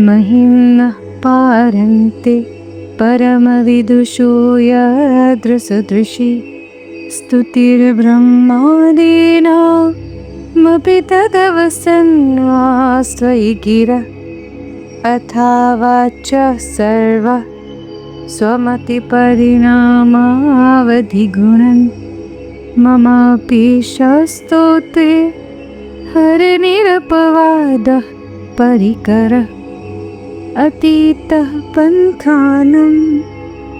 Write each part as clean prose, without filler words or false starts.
महिं नः पारन्ते परमविदुषो यदृसदृशी स्तुतिर्ब्रह्मादीनामपि तदवसन्नास्त्वयि गिरा अथावाचः सर्वः स्वमतिपरिणामावधिगुणन् ममापि स्तोत्रे हरिनिरपवादः परिकरः अतीतः पन्थानं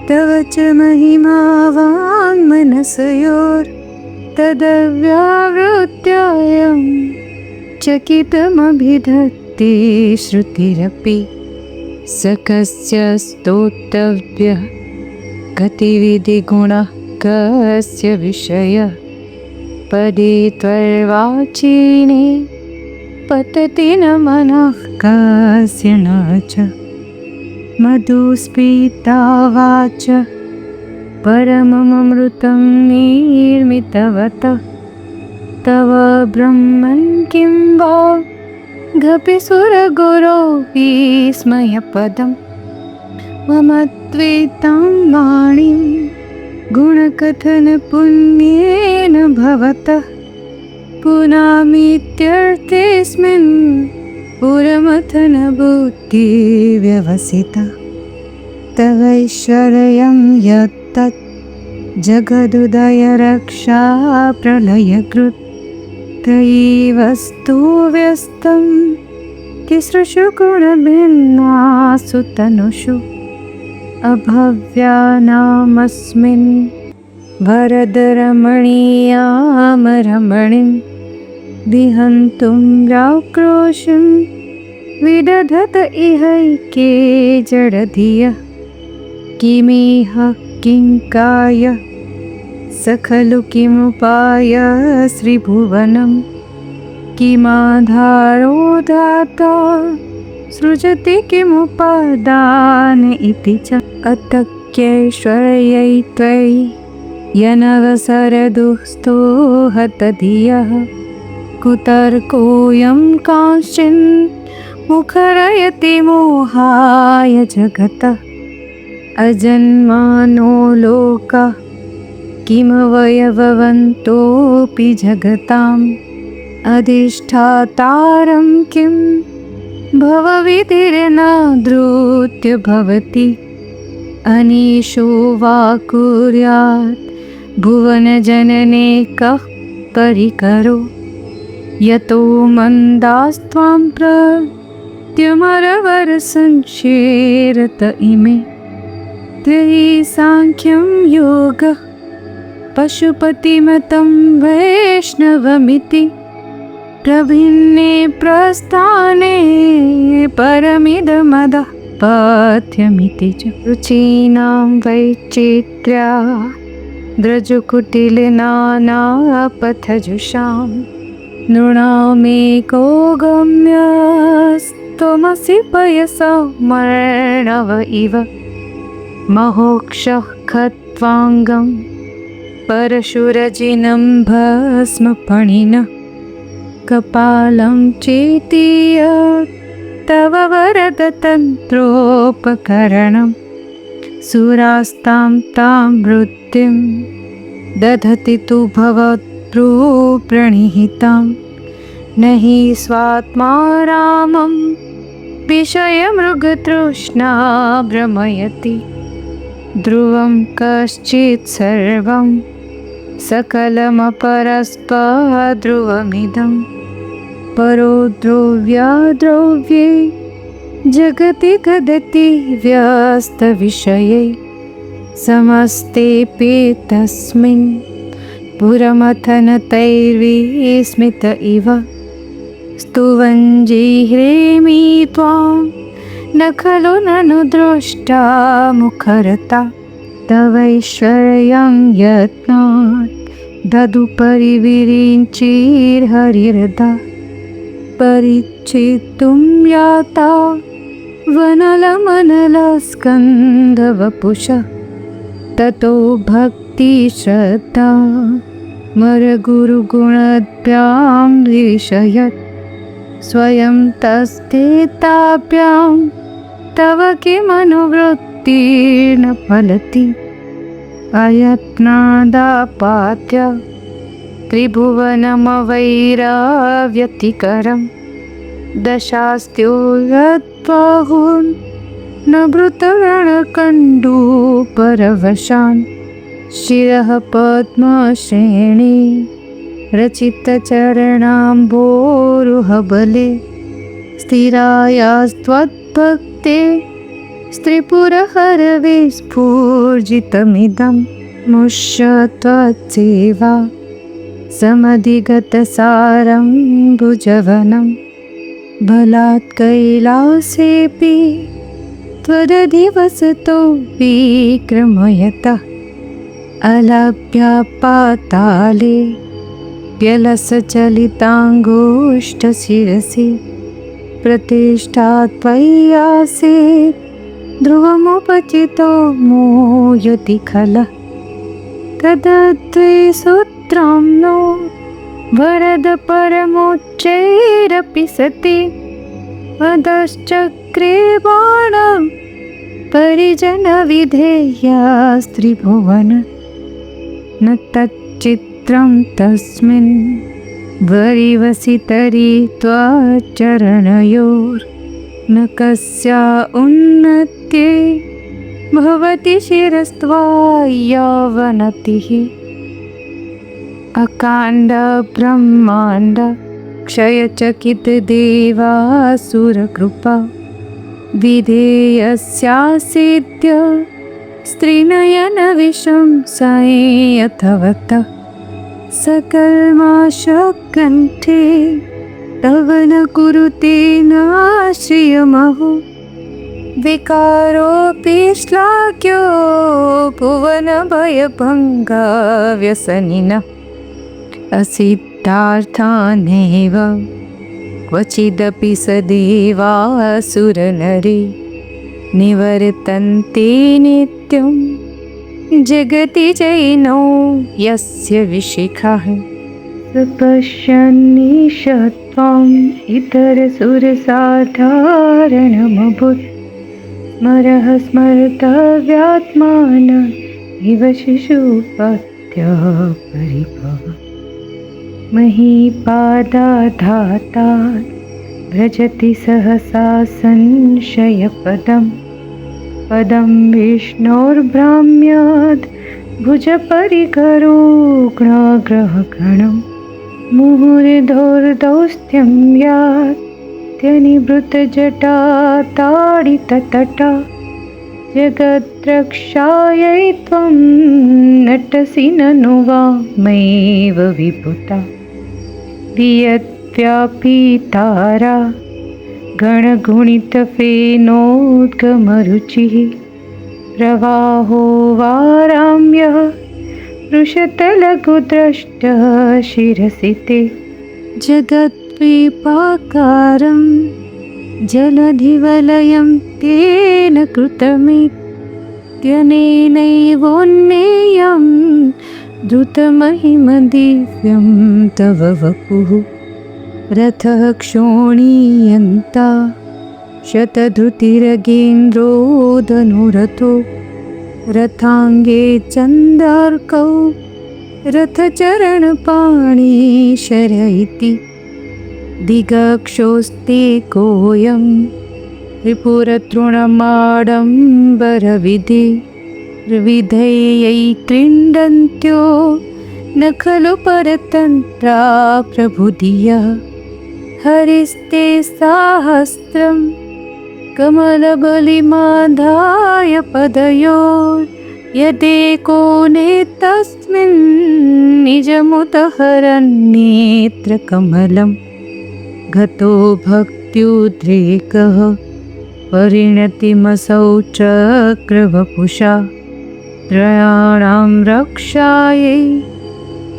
तव च महिमा वाङ्मनसयोर्तदव्यावृत्यायं चकितमभिधत्ते श्रुतिरपि स कस्य स्तोतव्यः गतिविधिगुणः कस्य विषयः पदे त्वर्वाचीने पतति न मनः कस्य न च मधुस्फीता वाच परममृतं निर्मितवतः तव ब्रह्मन् किं वा गपिसुरगुरो विस्मयपदं मम त्वेतां वाणीं गुणकथनपुण्येन भवतः पुनामीत्यर्थेऽस्मिन् पुरमथनबुद्धिव्यवसिता तवैश्वर्यं यत्तत् जगदुदयरक्षा प्रलयकृत् त्रयीवस्तु व्यस्तं तिसृषु गुणभिन्नासु तनुषु अभव्यानामस्मिन् वरदरमणीयामरमणिं विहन्तुं राक्रोशं विदधत इहैके जडधियः किमिह किङ्काय स खलु किमुपायः श्रीभुवनं किमाधारो दाता सृजति किमुपादान इति च अतक्यैश्वर्यै त्वयि यनवसरदुस्तोहतधियः कुतर्कोऽयं कांश्चिन् मुखरयति मोहाय जगतः अजन्मानो लोकः किमवयववन्तोऽपि जगताम् अधिष्ठातारं किं भवविधिर्नादृत्य भवति अनीशो वा कुर्यात् भुवनजनने कः परिकरो यतो मन्दास्त्वां प्रत्युमरवरसंशेरत इमे त्रयी साङ्ख्यं योगः पशुपतिमतं वैष्णवमिति प्रभिन्ने प्रस्थाने परमिदमदः पाथ्यमिति च रुचीनां वैचित्र्या द्रजुकुटिलनानापथजुषां नृणामेको गम्यस्त्वमसि पयसमर्णव इव महोक्षः खत्वाङ्गं परशुरजिनं भस्मफणिनः कपालं चेतीय तव वरदतन्त्रोपकरणं सुरास्तां तां वृत्तिं दधति तु भवत्प्रणिहितां न हि स्वात्मा रामं विषयमृगतृष्णा भ्रमयति ध्रुवं कश्चित् सर्वं सकलमपरस्पध्रुवमिदं परो द्रव्ये जगति गदति व्यस्तविषये समस्तेऽपि तस्मिन् पुरमथनतैर्विस्मित इव स्तुवञ्जिह्रेमि त्वां न खलु ननु दृष्टा मुखरता तवैश्वर्यं यत्नात् ददुपरिविरिञ्चिर्हरिहृदा परिचितुं याता वनलमनलस्कन्धवपुषः ततो भक्तिश्रद्धा मरगुरुगुणभ्यां विषयत् स्वयं तस्थिताभ्यां तव किमनुवृत्तिर्न फलति अयत्नादापाद्य त्रिभुवनमवैराव्यतिकरं दशास्त्यो यद्बाहुन् न भृतरणकण्डूपरवशान् शिरः पद्मश्रेणी रचितचरणाम्भोरुहबले स्थिरायास्त्वद्भक्ते स्त्रीपुरहरवे स्फूर्जितमिदं मुष्य त्वत्सेवा समधिगतसारं भुजवनं बलात् कैलासेऽपि त्वदधिवसतो विक्रमयतः अलभ्य पाताले व्यलसचलिताङ्गुष्ठशिरसि प्रतिष्ठा त्वय्यासीत् ध्रुवमुपचितो मोयति खलः तदद्वे सूत्रं नो वरद परमोच्चैरपि सति वदश्चक्रे बाणं परिजनविधेयास्त्रिभुवन न तच्चित्रं तस्मिन् वरिवसितरि त्वच्चरणयोर्न कस्या उन्नत्ये भवति शिरस्त्वाय्यावनतिः अकाण्ड ब्रह्माण्ड क्षयचकितदेवासुरकृपा विधेयस्यासीद्य स्त्रीनयनविषं संयथवतः सकल्माशकण्ठे तव न कुरुते नाश्रियमहो विकारोऽपि श्लाघ्यो भुवनभयभङ्गव्यसनिनः असिद्धार्थानेव क्वचिदपि स देवासुरनरे निवर्तन्ते नित्यं जगति जैनो यस्य विशिखः पश्यन्निशत्वम् इतरसुरसाधारणमभूत् स्मरः स्मर्तव्यात्मान इव शिशुपत्या परिभव महीपादाधाता व्रजति सहसा संशयपदं पदं विष्णोर्भ्राम्याद् भुजपरिकरोग्णग्रहगणं मुहुर्दौर्दौस्त्यं यात् त्यनिवृतजटा ताडिततटा जगद्रक्षायै त्वं नटसि ननु वा मयैव विभुता वियद्व्यापीतारा गणगुणितफेनोद्गमरुचिः प्रवाहो वाराम्यः पृषतलघुद्रष्टः शिरसि ते जगद्विपाकारं जलधिवलयं तेन कृतमित्यनेनैवोन्नेयं द्रुतमहिमदिव्यं तव वपुः रथः क्षोणीयन्ता शतधृतिरगेन्द्रोदनुरथो रथाङ्गे चन्दार्कौ रथचरणपाणिशर इति दिगक्षोस्ते कोऽयं त्रिपुरतृणमाडम्बरविधेयै क्रीडन्त्यो न खलु परतन्त्रा प्रभुधियः हरिस्ते साहस्रं कमलबलिमाधाय पदयोर्यदेको नेतस्मिन् निजमुदहरन्नेत्रकमलं गतो भक्त्युद्रेकः परिणतिमसौ चक्रवपुषा त्रयाणां रक्षायै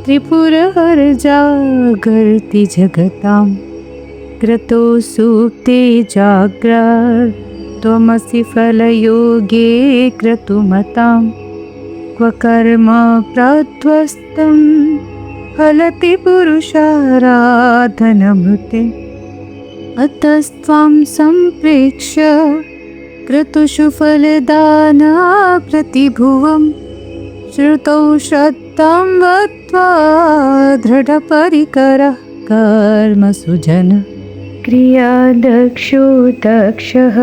त्रिपुरहरजागर्ति जगतां क्रतो सुप्ते जाग्रत् त्वमसि फलयोगे क्रतुमतां क्व कर्म प्रध्वस्तं फलति पुरुषाराधनमृते अतस्त्वां सम्प्रेक्ष्य क्रतुषु फलदाना प्रतिभुवं श्रुतौ श्रद्धां वत्वा दृढपरिकरः कर्मसु जन। क्रियादक्षो दक्षः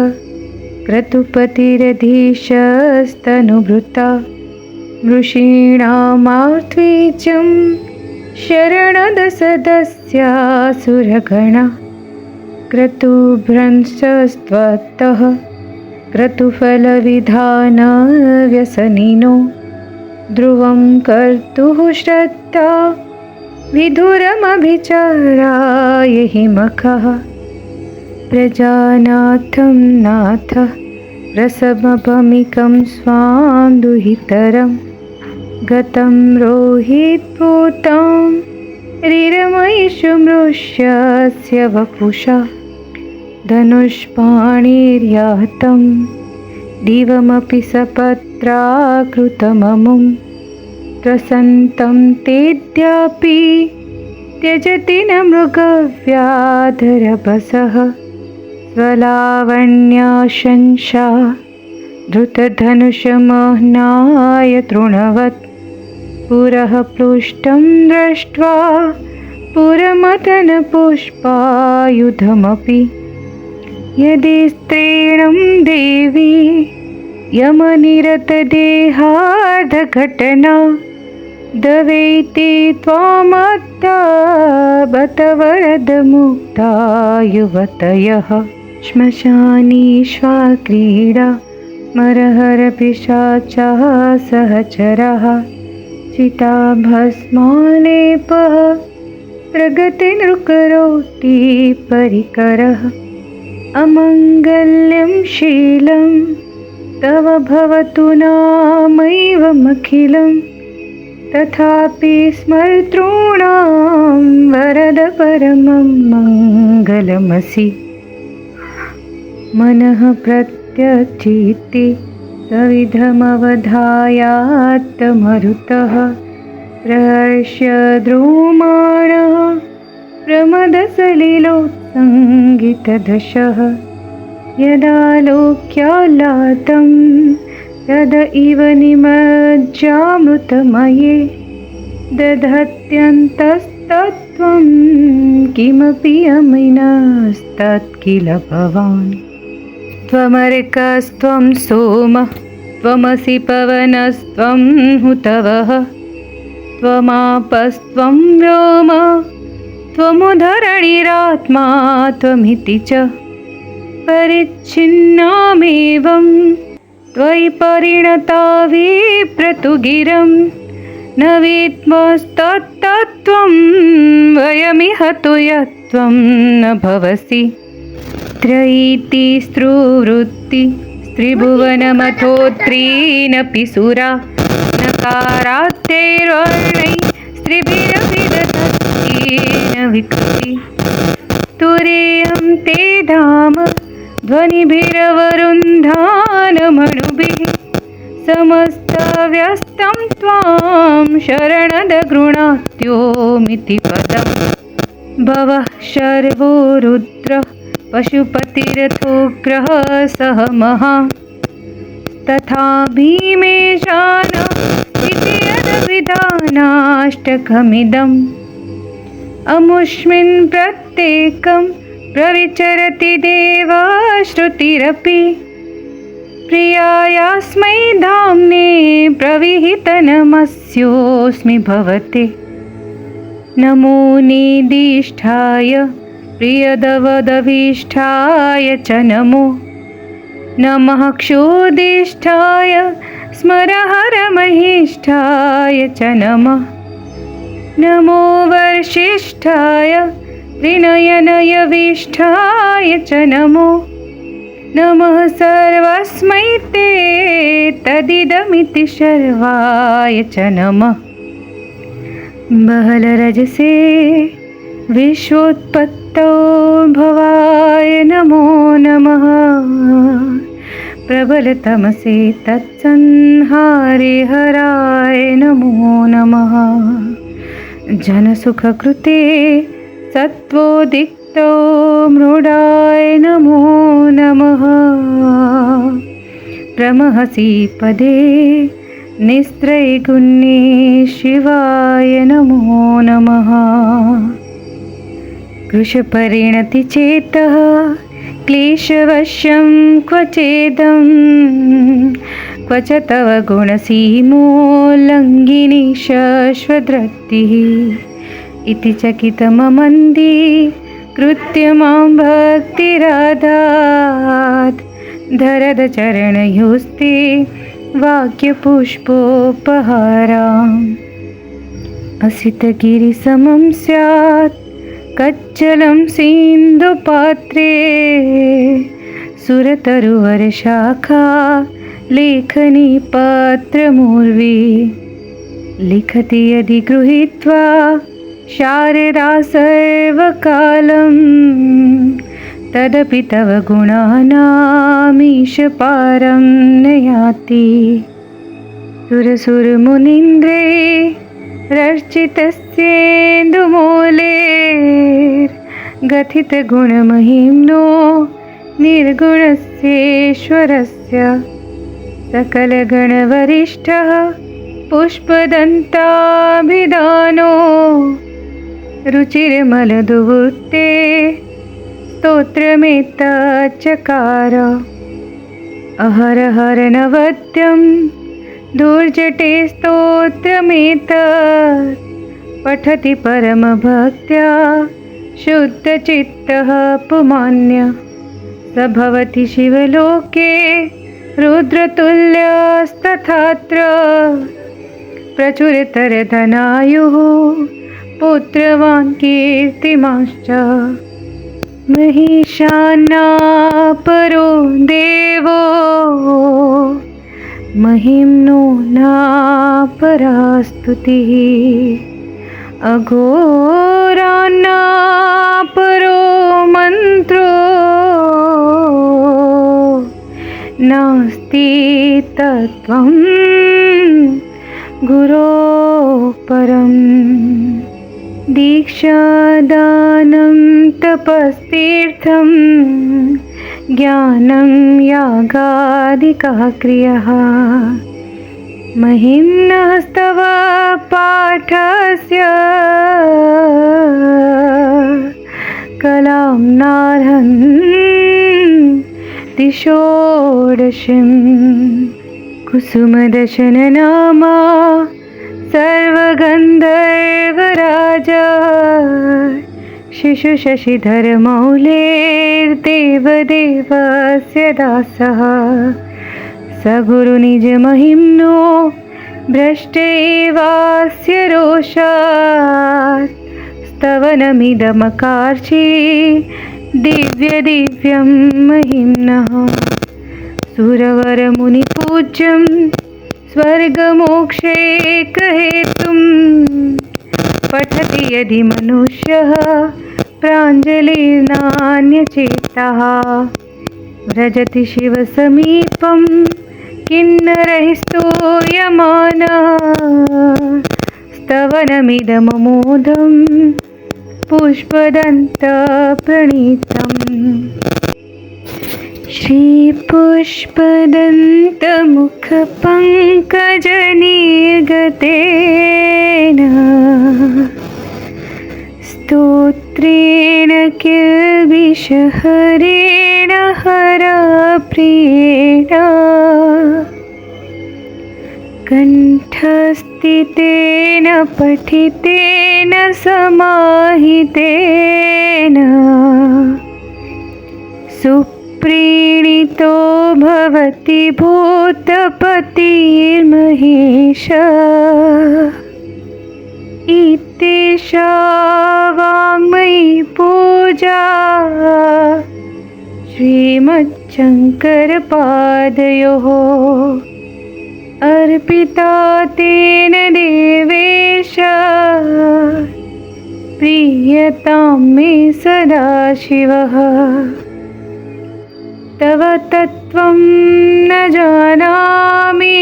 क्रतुपतिरधीशस्तनुभृता ऋषीणामार्त्वीचं शरणदसदस्यासुरगणा क्रतुभ्रंशस्त्वत्तः क्रतुफलविधानव्यसनिनो ध्रुवं कर्तुः श्रद्धा विधुरमभिचाराय हि मखः प्रजानाथं नाथः रसमपमिकं स्वां दुहितरं गतं रोहितपूतां रिरमयिषु मृष्यस्य वपुषा धनुष्पाणिर्यातं दिवमपि सपत्राकृतममुं त्रसन्तं तेऽद्यापि त्यजति न मृगव्याधरभसः स्वलावण्याशंसा धृतधनुषमह्नाय तृणवत् पुरः प्लुष्टं दृष्ट्वा पुरमदनपुष्पायुधमपि यदि स्त्रीणं देवी यमनिरतदेहार्धघटना दवेति त्वामत्ता बत वरदमुक्ता युवतयः श्मशानीष्वा क्रीडा मरहरपिशाचाः सहचरः चिताभस्मालेपः प्रगतिर्करोति परिकरः अमङ्गल्यं शीलं तव भवतु नामैवमखिलं तथापि स्मर्तॄणां वरद परमं मङ्गलमसि मनः प्रत्यचित्ति सविधमवधायात्तमरुतः प्रहर्ष्य द्रुमाणः प्रमदसलिलोत्सङ्गितदशः यदा लोक्यालातं तद इव निमज्जामृतमये दधत्यन्तस्तत्त्वं किमपि अमिनस्तत्किल भवान् त्वमर्कस्त्वं सोमः त्वमसि पवनस्त्वं हुतवः त्वमापस्त्वं व्योम त्वमुधरणिरात्मा त्वमिति च परिच्छिन्नामेवं त्वयि परिणता विप्रतुगिरं न विद्मस्तत्तत्त्वं वयमिह तु यत्त्वं न भवसि त्रयीति स्त्रुवृत्ति स्त्रिभुवनमथोत्रीनपि सुरा नकारात्तैर्वर्णैः स्त्रिभिरपि दधतीन विकृति तुरीयं ते धाम ध्वनिभिरवरुन्धानमणुभिः समस्तव्यस्तं त्वां शरणदगृणात्योमिति पदम् भवः शर्वो रुद्रः पशुपतिरथोग्रः सह महा तथा भीमेशान इति यदविधानाष्टकमिदम् अमुष्मिन् प्रत्येकं प्रविचरति देवश्रुतिरपि प्रियायास्मै धाम्ने प्रविहितनमस्योऽस्मि भवते नमो निदिष्ठाय प्रियदवदविष्ठाय च नमो नमः क्षोदिष्ठाय स्मरहरमहिष्ठाय च नमः नमो वर्षिष्ठाय त्रिनयनयविष्ठाय च नमो नमः सर्वस्मै ते तदिदमिति शर्वाय च नमः बहलरजसे विश्वोत्पत्तौ भवाय नमो नमः प्रबलतमसे तत्संहारे हराय नमो नमः जनसुखकृते सत्वोदिक्ताय हस्तो मृडाय नमो नमः। ब्रह्मसि पदे निस्त्रैगुण्ये शिवाय नमो नमः। कृशपरिणतिचेतः क्लेशवश्यं क्वचेदं क्व च तव गुणसीमोल्लङ्घिनी शश्वद्रतिः इति चकितममन्दि कृत्य मां भक्तिराधात् धरद चरणयोस्ते वाक्यपुष्पोपहाराम्। असितगिरिसमं स्यात् कच्चलं सिन्धुपात्रे सुरतरुवरशाखा लेखनी पत्रमूर्वी लिखति यदि गृहीत्वा शारदा सर्वकालं तदपि तव गुणानामीश पारं न याति। सुरसुरमुनीन्द्रे रर्चितस्येन्दुमूलेर्गथितगुणमहिम्नो निर्गुणस्येश्वरस्य सकलगणवरिष्ठः पुष्पदन्ताभिधानो रुचिर्मलदुवृत्ते स्तोत्रमेतच्चकार। अहरहर नवद्यं दुर्जटे स्तोत्रमेतत् पठति परमभक्त्या शुद्धचित्तः पुमान्य स भवति शिवलोके रुद्रतुल्यस्तथात्र प्रचुरतरधनायुः पुत्रवान् कीर्तिमांश्च। महिषान्नापरो देवो महिम्नो नापरा स्तुतिः अघोरान्नापरो मन्त्रो नास्ति तत्त्वं गुरो परम्। दीक्षादानं तपस्तीर्थं ज्ञानं यागादिकाः क्रियाः महिम्नस्तव पाठस्य कलां नार्हन्ति षोडशम्। कुसुमदशननामा सर्वगन्धर्वराजा शिशुशशिधरमौलेर्देवदेवस्य दासः स गुरुनिजमहिम्नो भ्रष्टैवास्य रोषात् स्तवनमिदमकार्षि दिव्यदिव्यं महिम्नः। सुरवरमुनिपूज्यं स्वर्गमोक्षैकहेतुं पठति यदि मनुष्यः प्राञ्जलिर्नान्यचेतः व्रजति शिवसमीपं किन्नरैः स्तूयमानः स्तवनमिदममोदं पुष्पदन्तप्रणीतम्। श्रीपुष्पदन्तमुखपङ्कजनिर्गतेन स्तोत्रेण किल्बिषहरेण हरप्रियेण कण्ठस्थितेन पठितेन समाहितेन प्रीणितो भवति भूतपतिर्महेश इत्येषा वाङ्मयी पूजा श्रीमच्छङ्करपादयोः अर्पिता तेन देवेश प्रीयतां मे सदाशिवः। तव तत्त्वं न जानामि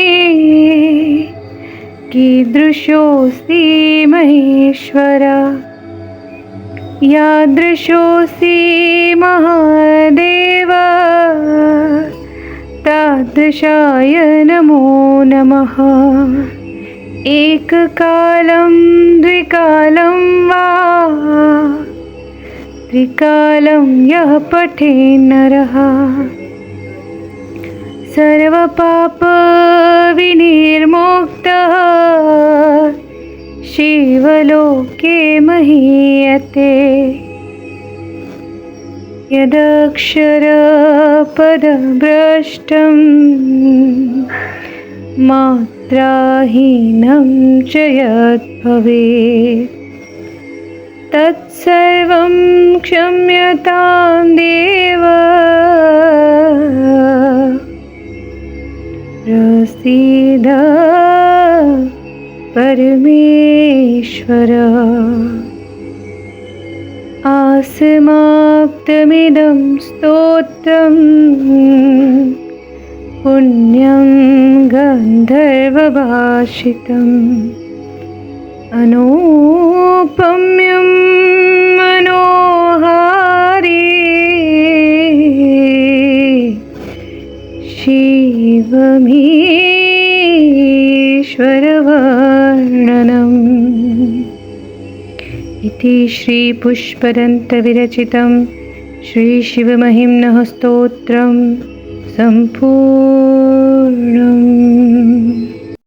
कीदृशोऽस्ति महेश्वर यादृशोऽसि महादेव तादृशाय नमो नमः। एककालं द्विकालं वा त्रिकालं यः पठेन्नरः सर्वपापविनिर्मुक्तः शिवलोके महीयते। यदक्षरपदभ्रष्टं मात्राहीनं च यद्भवेत् तत्सर्वं क्षम्यतां देव प्रसीद परमेश्वर। आसमाप्तमिदं स्तोत्रं पुण्यं गन्धर्वभाषितम् अनोपम्यं मनोहारी शिवमीश्वरवर्णनम्। इति श्रीपुष्पदन्तविरचितं श्रीशिवमहिम्नः स्तोत्रं सम्पूर्णम्।